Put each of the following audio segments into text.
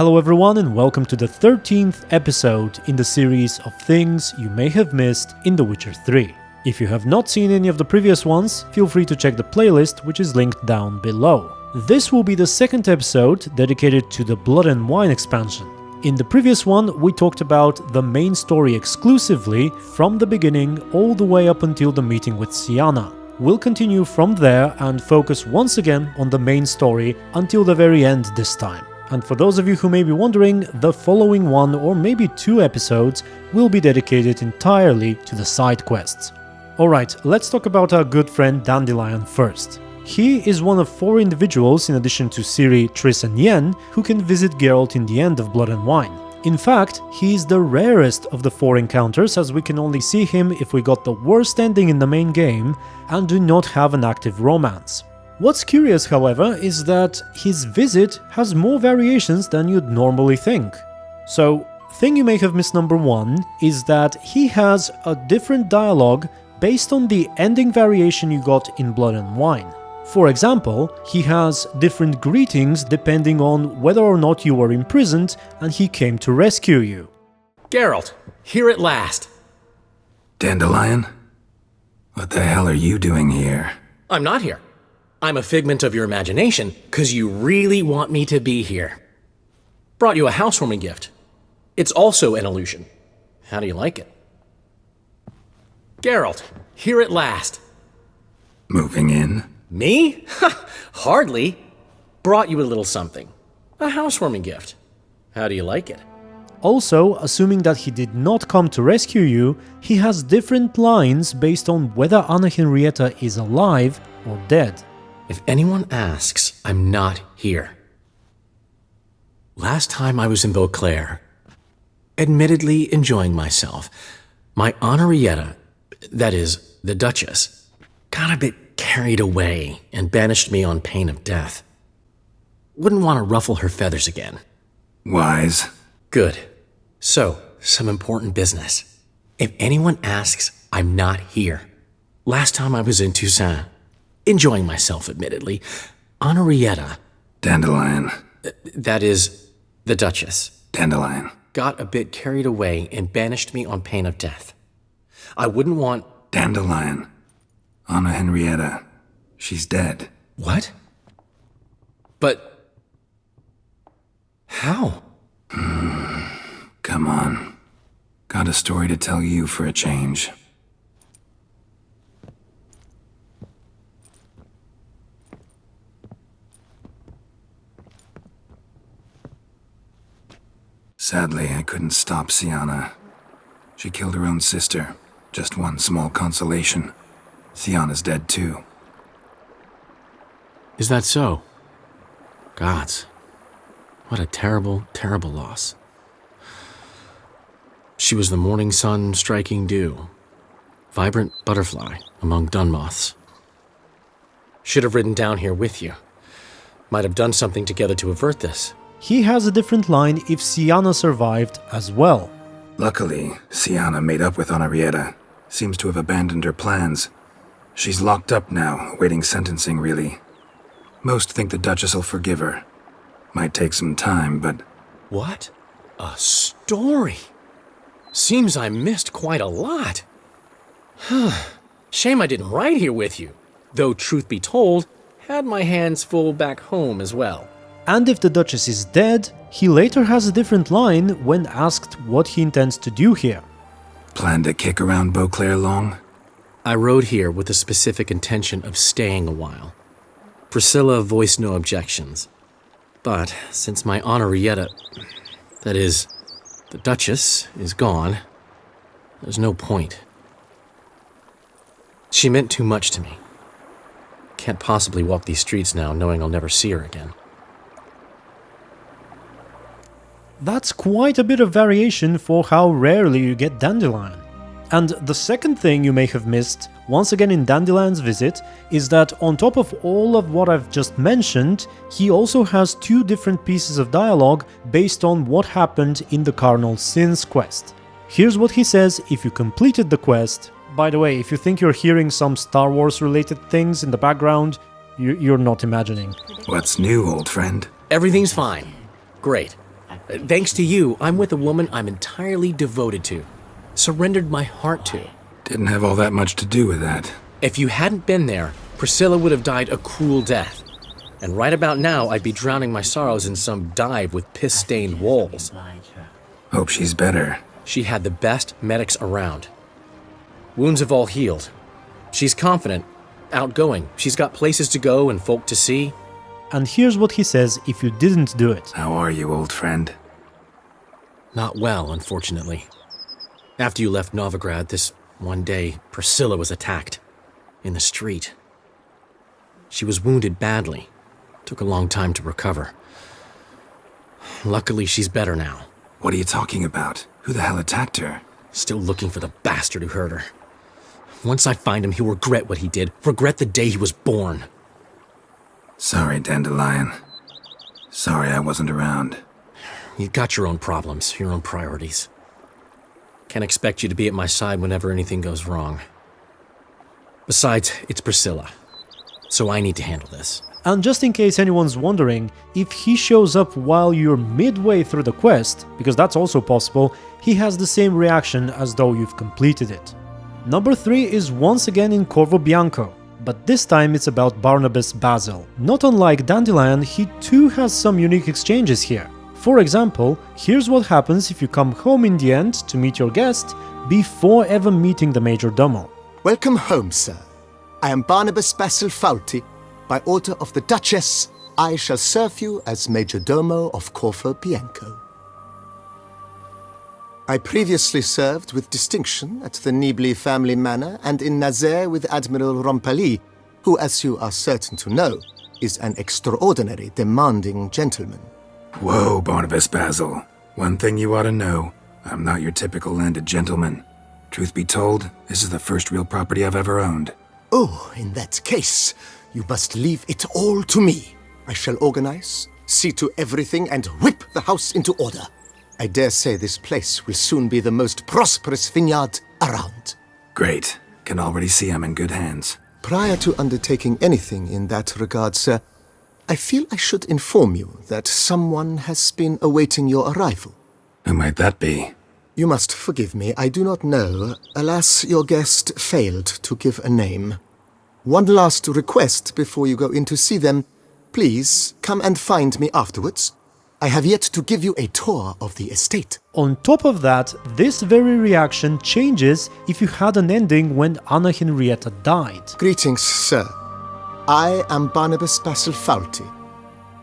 Hello everyone and welcome to the 13th episode in the series of things you may have missed in The Witcher 3. If you have not seen any of the previous ones, feel free to check the playlist which is linked down below. This will be the second episode dedicated to the Blood and Wine expansion. In the previous one, we talked about the main story exclusively from the beginning all the way up until the meeting with Syanna. We'll continue from there and focus once again on the main story until the very end this time. And for those of you who may be wondering, the following one or maybe two episodes will be dedicated entirely to the side quests. Alright, let's talk about our good friend Dandelion first. He is one of 4 individuals in addition to Ciri, Triss and Yen who can visit Geralt in the end of Blood and Wine. In fact, he is the rarest of the 4 encounters as we can only see him if we got the worst ending in the main game and do not have an active romance. What's curious, however, is that his visit has more variations than you'd normally think. So, thing you may have missed number 1 is that he has a different dialogue based on the ending variation you got in Blood and Wine. For example, he has different greetings depending on whether or not you were imprisoned and he came to rescue you. Geralt, here at last. Dandelion? What the hell are you doing here? I'm not here. I'm a figment of your imagination, 'cause you really want me to be here. Brought you a housewarming gift. It's also an illusion. How do you like it? Geralt, here at last. Moving in? Me? Hardly. Brought you a little something. A housewarming gift. How do you like it? Also, assuming that he did not come to rescue you, he has different lines based on whether Anna Henrietta is alive or dead. If anyone asks, I'm not here. Last time I was in Beauclair, admittedly enjoying myself, my Henrietta, that is, the Duchess, got a bit carried away and banished me on pain of death. Wouldn't want to ruffle her feathers again. Wise. Good. So, some important business. If anyone asks, I'm not here. Last time I was in Toussaint, enjoying myself, admittedly, Henrietta, Dandelion. that is, the Duchess, Dandelion. got a bit carried away and banished me on pain of death. I wouldn't want... Dandelion. Anna Henrietta. She's dead. What? But... how? Come on. Got a story to tell you for a change. Sadly, I couldn't stop Syanna. She killed her own sister. Just one small consolation. Syanna's dead too. Is that so? Gods. What a terrible, terrible loss. She was the morning sun striking dew. Vibrant butterfly among dun moths. Should have ridden down here with you. Might have done something together to avert this. He has a different line if Syanna survived as well. Luckily, Syanna made up with Henrietta. Seems to have abandoned her plans. She's locked up now, awaiting sentencing really. Most think the Duchess will forgive her. Might take some time, but... What? A story? Seems I missed quite a lot. Shame I didn't ride here with you. Though, truth be told, had my hands full back home as well. And if the Duchess is dead, he later has a different line when asked what he intends to do here. Plan to kick around Beauclair long? I rode here with the specific intention of staying a while. Priscilla voiced no objections. But since my Henrietta, that is, the Duchess, is gone, there's no point. She meant too much to me. Can't possibly walk these streets now knowing I'll never see her again. That's quite a bit of variation for how rarely you get Dandelion. And the second thing you may have missed, once again in Dandelion's visit, is that on top of all of what I've just mentioned, he also has 2 different pieces of dialogue based on what happened in the Carnal Sins quest. Here's what he says if you completed the quest. By the way, if you think you're hearing some Star Wars related things in the background, you're not imagining. What's new, old friend? Everything's fine. Great. Thanks to you, I'm with a woman I'm entirely devoted to. Surrendered my heart to. Didn't have all that much to do with that. If you hadn't been there, Priscilla would have died a cruel death. And right about now, I'd be drowning my sorrows in some dive with piss-stained walls. Hope she's better. She had the best medics around. Wounds have all healed. She's confident, outgoing. She's got places to go and folk to see. And here's what he says if you didn't do it. How are you, old friend? Not well, unfortunately. After you left Novigrad, this one day, Priscilla was attacked. In the street. She was wounded badly. Took a long time to recover. Luckily, she's better now. What are you talking about? Who the hell attacked her? Still looking for the bastard who hurt her. Once I find him, he'll regret what he did. Regret the day he was born. Sorry, Dandelion. Sorry I wasn't around. You've got your own problems, your own priorities. Can't expect you to be at my side whenever anything goes wrong. Besides, it's Priscilla. So I need to handle this. And just in case anyone's wondering, if he shows up while you're midway through the quest, because that's also possible, he has the same reaction as though you've completed it. Number 3 is once again in Corvo Bianco, but this time it's about Barnabas Basil. Not unlike Dandelion, he too has some unique exchanges here. For example, here's what happens if you come home in the end to meet your guest before ever meeting the Majordomo. Welcome home, sir. I am Barnabas Basil Faulty. By order of the Duchess, I shall serve you as Majordomo of Corvo Bianco. I previously served with distinction at the Nibli family manor and in Nazaire with Admiral Rompali, who, as you are certain to know, is an extraordinary demanding gentleman. Whoa, Barnabas Basil. One thing you ought to know. I'm not your typical landed gentleman. Truth be told, this is the first real property I've ever owned. Oh, in that case, you must leave it all to me. I shall organize, see to everything, and whip the house into order. I dare say this place will soon be the most prosperous vineyard around. Great. Can already see I'm in good hands. Prior to undertaking anything in that regard, sir, I feel I should inform you that someone has been awaiting your arrival. Who might that be? You must forgive me, I do not know. Alas, your guest failed to give a name. One last request before you go in to see them. Please, come and find me afterwards. I have yet to give you a tour of the estate. On top of that, this very reaction changes if you had an ending when Anna Henrietta died. Greetings, sir. I am Barnabas Basil Faulty.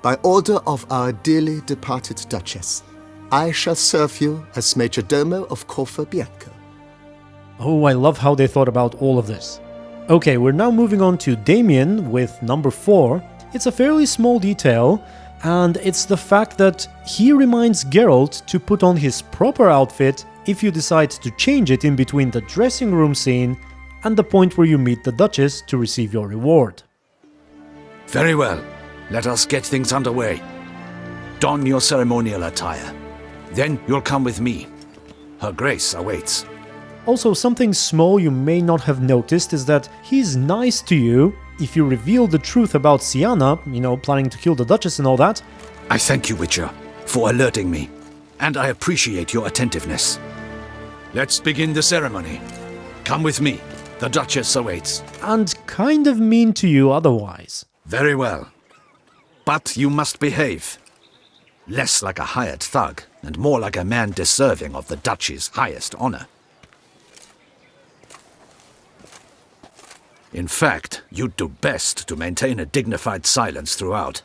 By order of our dearly departed Duchess, I shall serve you as Majordomo of Corvo Bianco. Oh, I love how they thought about all of this. Okay, we're now moving on to Damien with number 4. It's a fairly small detail, and it's the fact that he reminds Geralt to put on his proper outfit if you decide to change it in between the dressing room scene and the point where you meet the Duchess to receive your reward. Very well. Let us get things underway. Don your ceremonial attire. Then you'll come with me. Her Grace awaits. Also, something small you may not have noticed is that he's nice to you if you reveal the truth about Sienna, planning to kill the Duchess and all that. I thank you, Witcher, for alerting me, and I appreciate your attentiveness. Let's begin the ceremony. Come with me. The Duchess awaits. And kind of mean to you otherwise. Very well. But you must behave. Less like a hired thug, and more like a man deserving of the Duchy's highest honor. In fact, you'd do best to maintain a dignified silence throughout.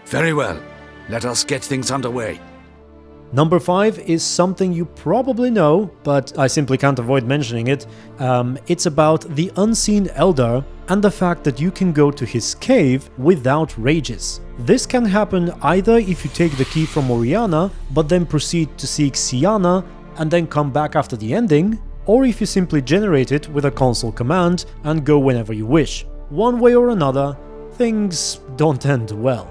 Very well. Let us get things underway. Number 5 is something you probably know, but I simply can't avoid mentioning it. It's about the Unseen Elder and the fact that you can go to his cave without rages. This can happen either if you take the key from Oriana, but then proceed to seek Sienna and then come back after the ending, or if you simply generate it with a console command and go whenever you wish. One way or another, things don't end well.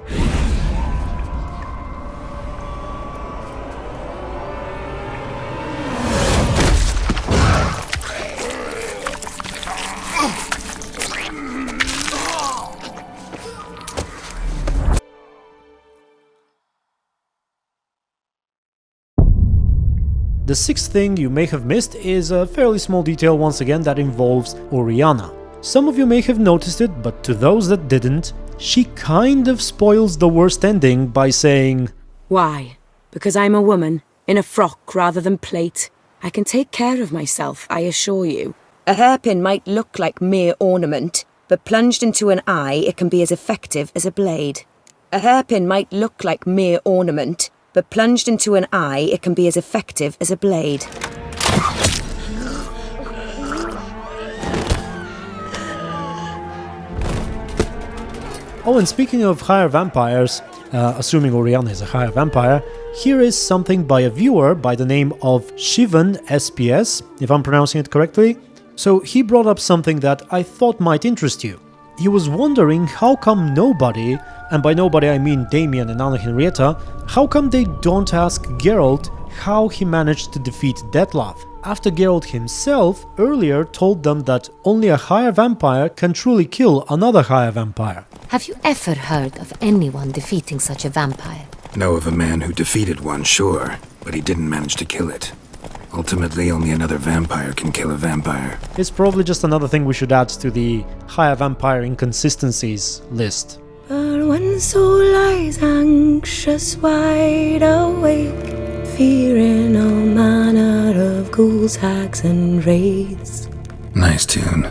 the sixth thing you may have missed is a fairly small detail once again that involves Oriana. Some of you may have noticed it, but to those that didn't, she kind of spoils the worst ending by saying, "Why? Because I'm a woman, in a frock rather than plate. I can take care of myself, I assure you. A hairpin might look like mere ornament, but plunged into an eye, it can be as effective as a blade. A hairpin might look like mere ornament, but plunged into an eye, it can be as effective as a blade." Oh, and speaking of higher vampires, assuming Oriana is a higher vampire, here is something by a viewer by the name of Shivan SPS, if I'm pronouncing it correctly. So he brought up something that I thought might interest you. He was wondering how come nobody, and by nobody I mean Damien and Anna Henrietta, how come they don't ask Geralt how he managed to defeat Dettlaff, after Geralt himself earlier told them that only a higher vampire can truly kill another higher vampire. Have you ever heard of anyone defeating such a vampire? Know of a man who defeated one, sure, but he didn't manage to kill it. Ultimately, only another vampire can kill a vampire. It's probably just another thing we should add to the higher vampire inconsistencies list. But when soul lies anxious, wide awake, fearing all manner of ghouls, hags, and wraiths. Nice tune.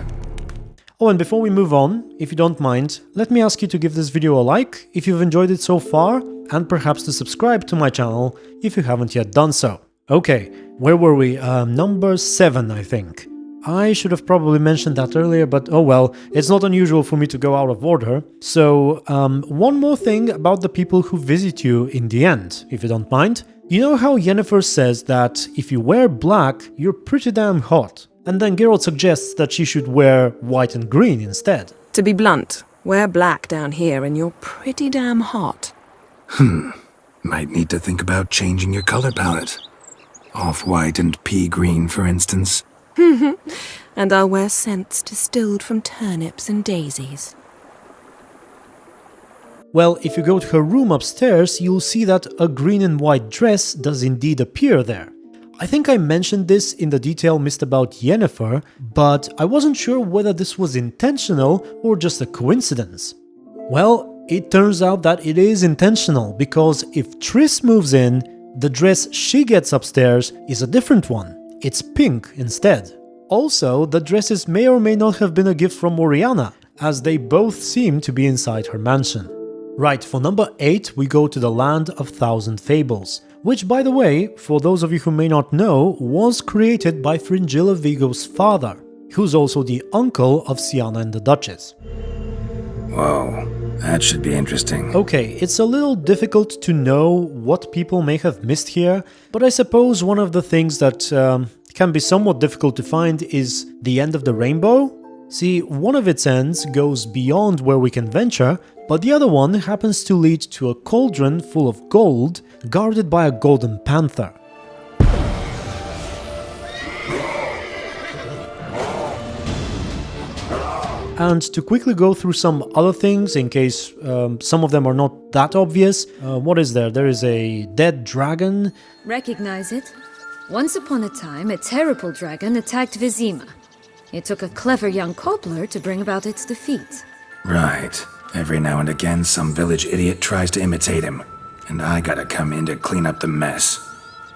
Oh, and before we move on, if you don't mind, let me ask you to give this video a like if you've enjoyed it so far, and perhaps to subscribe to my channel if you haven't yet done so. Okay, where were we? Number 7, I think. I should have probably mentioned that earlier, but oh well, it's not unusual for me to go out of order. So, one more thing about the people who visit you in the end, if you don't mind. You know how Yennefer says that if you wear black, you're pretty damn hot, and then Geralt suggests that she should wear white and green instead. To be blunt, wear black down here and you're pretty damn hot. Might need to think about changing your color palette. Off-white and pea green, for instance. And I'll wear scents distilled from turnips and daisies. Well, if you go to her room upstairs, you'll see that a green and white dress does indeed appear there. I think I mentioned this in the detail missed about Yennefer, but I wasn't sure whether this was intentional or just a coincidence. Well, it turns out that it is intentional, because if Triss moves in, the dress she gets upstairs is a different one. It's pink instead. Also, the dresses may or may not have been a gift from Oriana, as they both seem to be inside her mansion. Right, for number 8 we go to the Land of Thousand Fables, which, by the way, for those of you who may not know, was created by Fringilla Vigo's father, who's also the uncle of Sienna and the Duchess. Whoa, that should be interesting. Okay, it's a little difficult to know what people may have missed here, but I suppose one of the things that can be somewhat difficult to find is the end of the rainbow. See, one of its ends goes beyond where we can venture, but the other one happens to lead to a cauldron full of gold, guarded by a golden panther. And to quickly go through some other things, in case some of them are not that obvious, what is there? There is a dead dragon. Recognize it? Once upon a time, a terrible dragon attacked Vizima. It took a clever young cobbler to bring about its defeat. Right. Every now and again, some village idiot tries to imitate him, and I gotta come in to clean up the mess.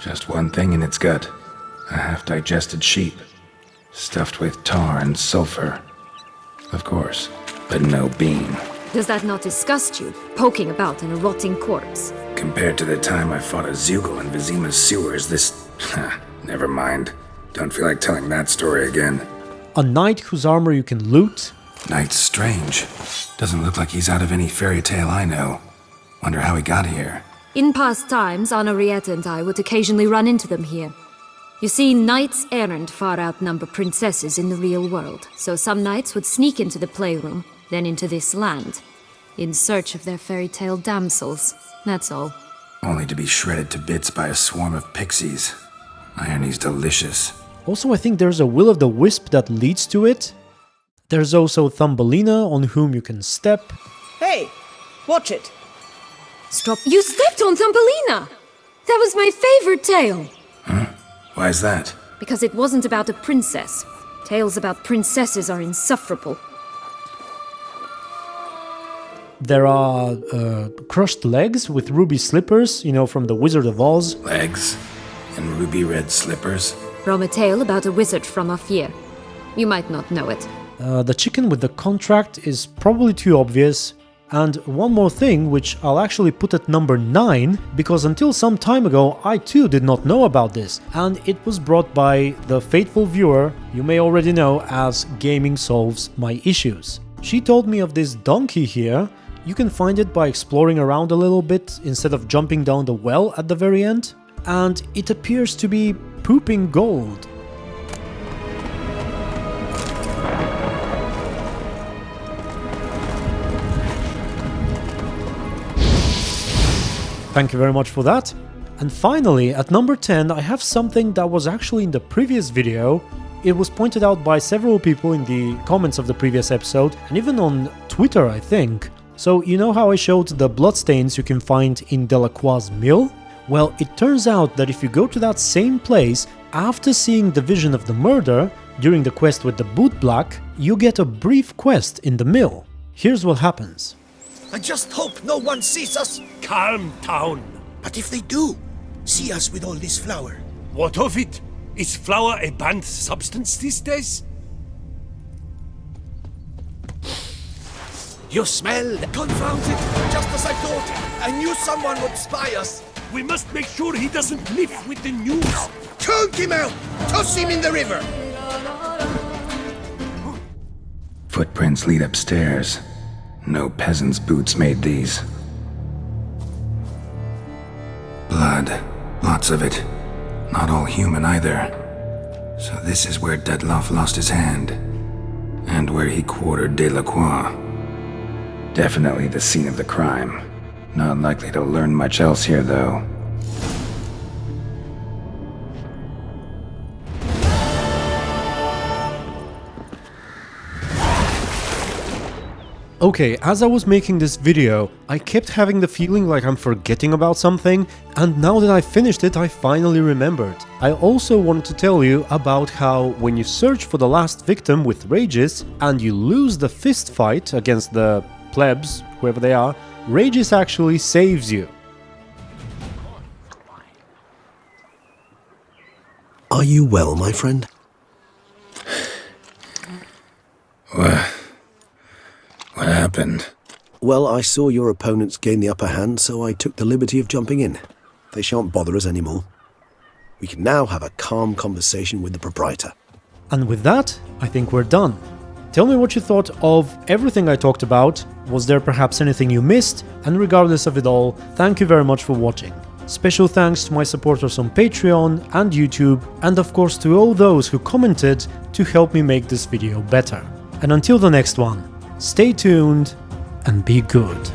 Just one thing in its gut. A half-digested sheep, stuffed with tar and sulfur. Of course, but no bean. Does that not disgust you, poking about in a rotting corpse? Compared to the time I fought a Zeugl in Vizima's sewers, this... never mind. Don't feel like telling that story again. A knight whose armor you can loot. Knight's strange. Doesn't look like he's out of any fairy tale I know. Wonder how he got here. In past times, Henrietta and I would occasionally run into them here. You see, knights errant far outnumber princesses in the real world, so some knights would sneak into the playroom, then into this land, in search of their fairy tale damsels, that's all. Only to be shredded to bits by a swarm of pixies. Irony's delicious. Also, I think there's a will-o'-the-wisp that leads to it. There's also Thumbelina, on whom you can step. Hey, watch it. Stop. You stepped on Thumbelina! That was my favorite tale! Huh? Why is that? Because it wasn't about a princess. Tales about princesses are insufferable. There are crushed legs with ruby slippers, you know, from the Wizard of Oz. Legs? And ruby red slippers? From a tale about a wizard from Ophir. You might not know it. The chicken with the contract is probably too obvious. And one more thing, which I'll actually put at number 9, because until some time ago I too did not know about this, and it was brought by the faithful viewer you may already know as Gaming Solves My Issues. She told me of this donkey here. You can find it by exploring around a little bit instead of jumping down the well at the very end, and it appears to be pooping gold. Thank you very much for that. And finally, at number 10, I have something that was actually in the previous video. It was pointed out by several people in the comments of the previous episode, and even on Twitter, I think. So, you know how I showed the bloodstains you can find in Delacroix's mill? Well, it turns out that if you go to that same place after seeing the vision of the murder, during the quest with the boot black, you get a brief quest in the mill. Here's what happens. I just hope no one sees us. Calm down. But if they do, see us with all this flour. What of it? Is flour a banned substance these days? You smell? Confound it! Just as I thought. I knew someone would spy us. We must make sure he doesn't live with the news. Choke him out! Toss him in the river! Footprints lead upstairs. No peasant's boots made these. Blood. Lots of it. Not all human either. So this is where Detloff lost his hand. And where he quartered Delacroix. Definitely the scene of the crime. Not likely to learn much else here, though. Okay, as I was making this video, I kept having the feeling like I'm forgetting about something, and now that I finished it, I finally remembered. I also wanted to tell you about how when you search for the last victim with Rages, and you lose the fist fight against the plebs, whoever they are, Rages actually saves you. Are you well, my friend? What happened? Well, I saw your opponents gain the upper hand, so I took the liberty of jumping in. They shan't bother us anymore. We can now have a calm conversation with the proprietor. And with that, I think we're done. Tell me what you thought of everything I talked about. Was there perhaps anything you missed? And regardless of it all, thank you very much for watching. Special thanks to my supporters on Patreon and YouTube, and of course to all those who commented to help me make this video better. And until the next one, stay tuned and be good.